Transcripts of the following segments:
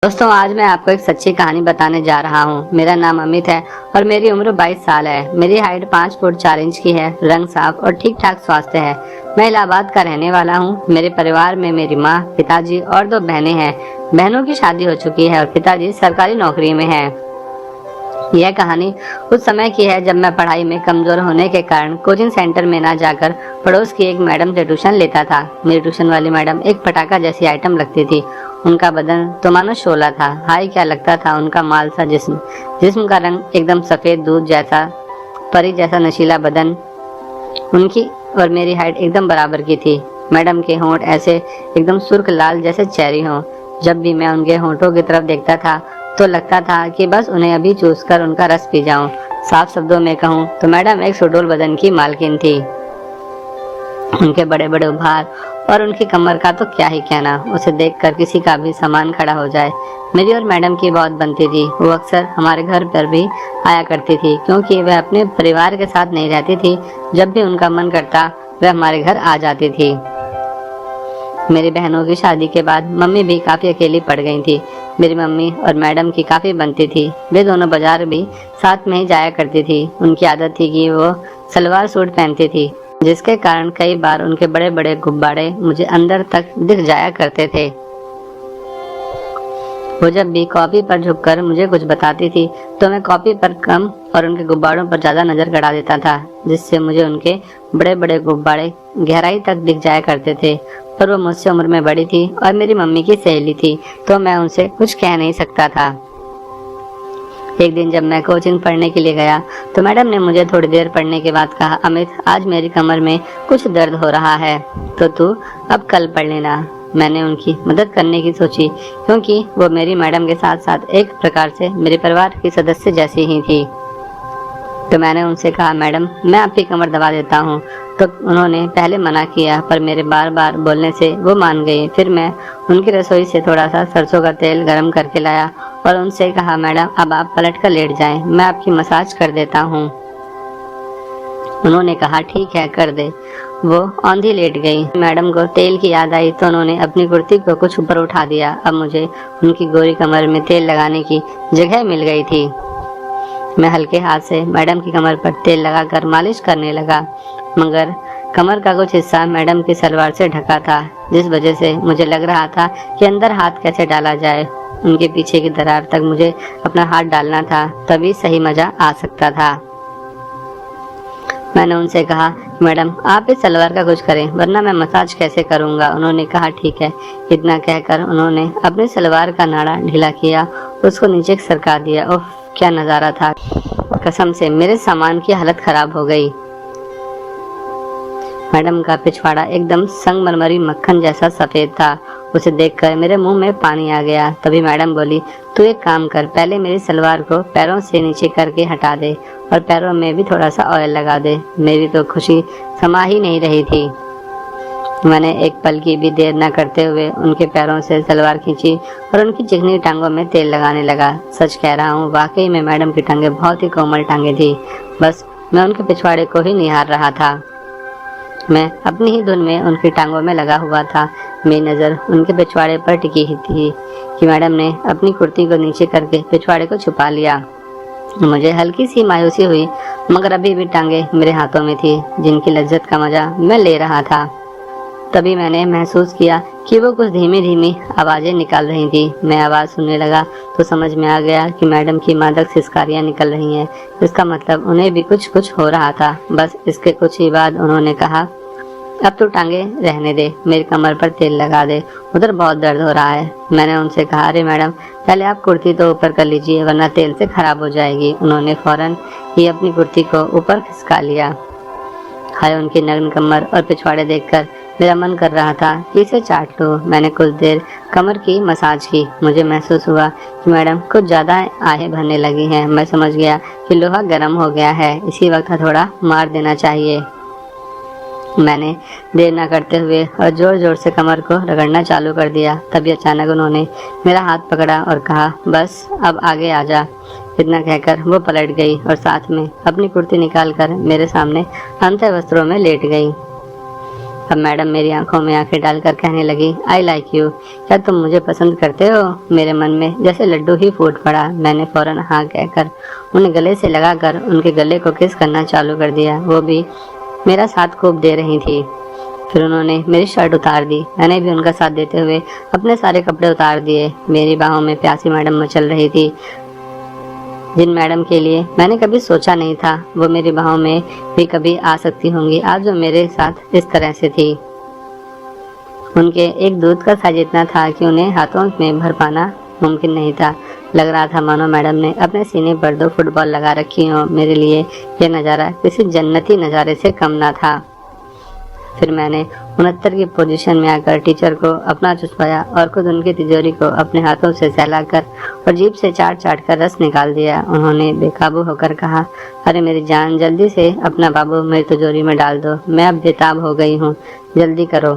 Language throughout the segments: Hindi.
दोस्तों, आज मैं आपको एक सच्ची कहानी बताने जा रहा हूँ। मेरा नाम अमित है और मेरी उम्र 22 साल है। मेरी हाइट 5 फुट 4 इंच की है। रंग साफ और ठीक ठाक स्वास्थ्य है। मैं इलाहाबाद का रहने वाला हूँ। मेरे परिवार में मेरी माँ, पिताजी और 2 बहनें हैं। बहनों की शादी हो चुकी है और पिताजी सरकारी नौकरी में है। यह कहानी उस समय की है जब मैं पढ़ाई में कमजोर होने के कारण कोचिंग सेंटर में ना जाकर पड़ोस की एक मैडम से ट्यूशन लेता था। मेरी ट्यूशन वाली मैडम एक पटाखा जैसी आइटम लगती थी। उनका बदन तो मानो शोला था। हाय क्या लगता था उनका माल सा जिस्म का रंग एकदम सफेद दूध जैसा, परी जैसा नशीला बदन। उनकी और मेरी हाइट एकदम बराबर की थी। मैडम के होंठ ऐसे एकदम सुर्ख लाल जैसे चेरी हों। जब भी मैं उनके होंठों की तरफ देखता था तो लगता था कि बस उन्हें अभी चूस कर उनका रस पी जाऊं। साफ शब्दों में कहूं तो मैडम एक सुडौल बदन की मालकिन थी। उनके बड़े बड़े उभार और उनकी कमर का तो क्या ही कहना। उसे देखकर किसी का भी सामान खड़ा हो जाए। मेरी और मैडम की बहुत बनती थी। वो अक्सर हमारे घर पर भी आया करती थी, क्योंकि वह अपने परिवार के साथ नहीं रहती थी। जब भी उनका मन करता वह हमारे घर आ जाती थी। मेरी बहनों की शादी के बाद मम्मी भी काफी अकेली पड़ गई थी। मेरी मम्मी और मैडम की काफी बनती थी। वे दोनों बाजार भी साथ में ही जाया करती थी। उनकी आदत थी कि वो सलवार सूट पहनती थी, जिसके कारण कई बार उनके बड़े बड़े गुब्बारे मुझे अंदर तक दिख जाया करते थे। वो जब भी कॉपी पर झुककर मुझे कुछ बताती थी तो मैं कॉपी पर कम और उनके गुब्बारों पर ज्यादा नजर गड़ा देता था, जिससे मुझे उनके बड़े बड़े गुब्बारे गहराई तक दिख जाया करते थे। पर वो मुझसे उम्र में बड़ी थी और मेरी मम्मी की सहेली थी, तो मैं उनसे कुछ कह नहीं सकता था। एक दिन जब मैं कोचिंग पढ़ने के लिए गया तो मैडम ने मुझे थोड़ी देर पढ़ने के बाद कहा, अमित आज मेरी कमर में कुछ दर्द हो रहा है, तो तू अब कल पढ़ लेना। मैंने उनकी मदद करने की सोची, क्योंकि वो मेरी मैडम के साथ साथ एक प्रकार से मेरे परिवार की सदस्य जैसी ही थी। तो मैंने उनसे कहा, मैडम मैं आपकी कमर दबा देता हूँ। तो उन्होंने पहले मना किया, पर मेरे बार बार बोलने से वो मान गई। फिर मैं उनकी रसोई से थोड़ा सा सरसों का तेल गरम करके लाया और उनसे कहा, मैडम अब आप पलट कर लेट जाएं, मैं आपकी मसाज कर देता हूँ। उन्होंने कहा, ठीक है कर दे। वो औंधी लेट गई। मैडम को तेल की याद आई तो उन्होंने अपनी कुर्ती को कुछ ऊपर उठा दिया। अब मुझे उनकी गोरी कमर में तेल लगाने की जगह मिल गई थी। मैं हल्के हाथ से मैडम की कमर पर तेल लगाकर मालिश करने लगा, मगर कमर का कुछ हिस्सा मैडम की सलवार से ढका था, जिस वजह से मुझे लग रहा था कि अंदर हाथ कैसे डाला जाए। उनके पीछे की दरार तक मुझे अपना हाथ डालना था, तभी सही मजा आ सकता था। मैंने उनसे कहा, मैडम आप इस सलवार का कुछ करें, वरना मैं मसाज कैसे करूंगा। उन्होंने कहा, ठीक है। इतना कहकर उन्होंने अपनी सलवार का नाड़ा ढीला किया, उसको नीचे सरका दिया। ओह क्या नजारा था, कसम से मेरे सामान की हालत खराब हो गई। मैडम का पिछवाड़ा एकदम संगमरमरी मक्खन जैसा सफेद था। उसे देखकर मेरे मुंह में पानी आ गया। तभी मैडम बोली, तू एक काम कर, पहले मेरी सलवार को पैरों से नीचे करके हटा दे और पैरों में भी थोड़ा सा ऑयल लगा दे। मेरी तो खुशी समा ही नहीं रही थी। मैंने एक पल की भी देर न करते हुए उनके पैरों से सलवार खींची और उनकी चिकनी टांगों में तेल लगाने लगा। सच कह रहा हूँ, वाकई में मैडम की टांगे बहुत ही कोमल टांगे थी। बस मैं उनके पिछवाड़े को ही निहार रहा था। मैं अपनी ही धुन में उनकी टांगों में लगा हुआ था। मेरी नज़र उनके पिछवाड़े पर टिकी ही थी कि मैडम ने अपनी कुर्ती को नीचे करके पिछवाड़े को छुपा लिया। मुझे हल्की सी मायूसी हुई, मगर अभी भी टांगे मेरे हाथों में थी, जिनकी लज्जत का मजा मैं ले रहा था। तभी मैंने महसूस किया कि वो कुछ धीमी धीमी आवाजें निकाल रही थी। मैं आवाज सुनने लगा तो समझ में आ गया कि मैडम की मादक सिसकारियां निकल रही हैं। इसका मतलब उन्हें भी कुछ हो रहा था। बस इसके कुछ ही बाद उन्होंने कहा, अब तो टांगे रहने दे, मेरी कमर पर तेल लगा दे, उधर बहुत दर्द हो रहा है। मैंने उनसे कहा, अरे मैडम पहले आप कुर्ती तो ऊपर कर लीजिए, वरना तेल से खराब हो जाएगी। उन्होंने फौरन ही अपनी कुर्ती को ऊपर खिसका लिया। हाय उनकी नग्न कमर और पिछवाड़े देखकर मेरा मन कर रहा था कि इसे चाट लो। मैंने कुछ देर कमर की मसाज की। मुझे महसूस हुआ कि मैडम कुछ ज्यादा आहें भरने लगी हैं। मैं समझ गया कि लोहा गर्म हो गया है, इसी वक्त थोड़ा मार देना चाहिए। मैंने देर न करते हुए और जोर जोर से कमर को रगड़ना चालू कर दिया। तभी अचानक उन्होंने मेरा हाथ पकड़ा और कहा, बस अब आगे आ जा। इतना कहकर वो पलट गई और साथ में अपनी कुर्ती निकालकर मेरे सामने अंतर वस्त्रों में लेट गई। अब मैडम मेरी आंखों में आंखें डालकर कहने लगी, आई लाइक यू, क्या तुम मुझे पसंद करते हो? मेरे मन में जैसे लड्डू ही फूट पड़ा। मैंने फौरन हाँ कहकर उन्हें गले से लगाकर उनके गले को किस करना चालू कर दिया। वो भी मेरा साथ खूब दे रही थी। फिर उन्होंने मेरी शर्ट उतार दी। मैंने भी उनका साथ देते हुए अपने सारे कपड़े उतार दिए। मेरी बाहों में प्यासी मैडम मचल रही थी, जिन मैडम के लिए मैंने कभी सोचा नहीं था वो मेरी बाहों में भी कभी आ सकती होंगी, आज वो मेरे साथ इस तरह से थी। उनके एक दूध का साइज इतना था कि उन्हें हाथों में भर पाना मुमकिन नहीं था। लग रहा था मानो मैडम ने अपने सीने पर 2 फुटबॉल लगा रखी हो। मेरे लिए यह नज़ारा किसी जन्नती नज़ारे से कम ना था। फिर मैंने 69 की पोजीशन में आकर टीचर को अपना चुसवाया और खुद उनकी तिजोरी को अपने हाथों से सहलाकर और जीभ से चाट कर रस निकाल दिया। उन्होंने बेकाबू होकर कहा, अरे मेरी जान, जल्दी से अपना बाबू मेरी तिजोरी में डाल दो, मैं अब बेताब हो गई हूँ, जल्दी करो।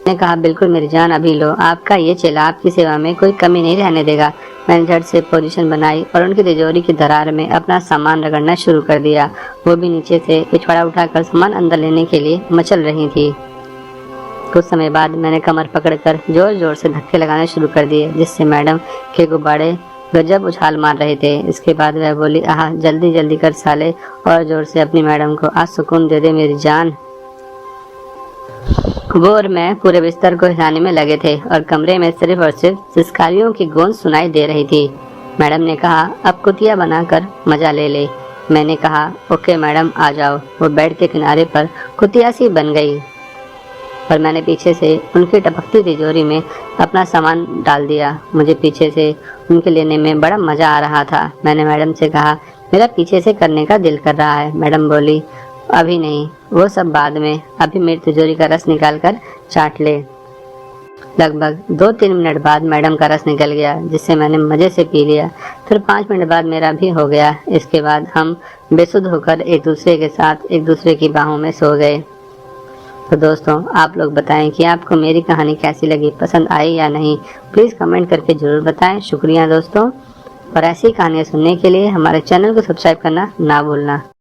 मैंने कहा, बिल्कुल मेरी जान, अभी लो, आपका ये चेला आपकी सेवा में कोई कमी नहीं रहने देगा। मैंने झट से पोजीशन बनाई और उनकी तिजोरी की दरार में अपना सामान रगड़ना शुरू कर दिया। वो भी नीचे से पिछवाड़ा उठाकर सामान अंदर लेने के लिए मचल रही थी। कुछ समय बाद मैंने कमर पकड़कर जोर जोर से धक्के लगाने शुरू कर दिए, जिससे मैडम के गुब्बारे गजब उछाल मार रहे थे। इसके बाद वह बोली, आह, जल्दी जल्दी कर साले, और जोर से अपनी मैडम को आज सुकून दे दे मेरी जान। वो और मैं पूरे बिस्तर को हिलाने में लगे थे और कमरे में सिर्फ और सिर्फ सिसकारियों की गूंज सुनाई दे रही थी। मैडम ने कहा, अब कुतिया बनाकर मजा ले ले। मैंने कहा, ओके मैडम, आ जाओ। वो बेड के किनारे पर कुतिया सी बन गई और मैंने पीछे से उनकी टपकती तिजोरी में अपना सामान डाल दिया। मुझे पीछे से उनके लेने में बड़ा मजा आ रहा था। मैंने मैडम से कहा, मेरा पीछे से करने का दिल कर रहा है। मैडम बोली, अभी नहीं, वो सब बाद में, अभी मेरी तिजोरी का रस निकाल कर चाट ले। लगभग 2-3 मिनट बाद मैडम का रस निकल गया, जिससे मैंने मजे से पी लिया। फिर 5 मिनट बाद मेरा भी हो गया। इसके बाद हम बेसुध होकर एक दूसरे के साथ एक दूसरे की बाहों में सो गए। तो दोस्तों, आप लोग बताएं कि आपको मेरी कहानी कैसी लगी, पसंद आई या नहीं, प्लीज़ कमेंट करके ज़रूर बताएं। शुक्रिया दोस्तों, और ऐसी कहानियाँ सुनने के लिए हमारे चैनल को सब्सक्राइब करना ना भूलना।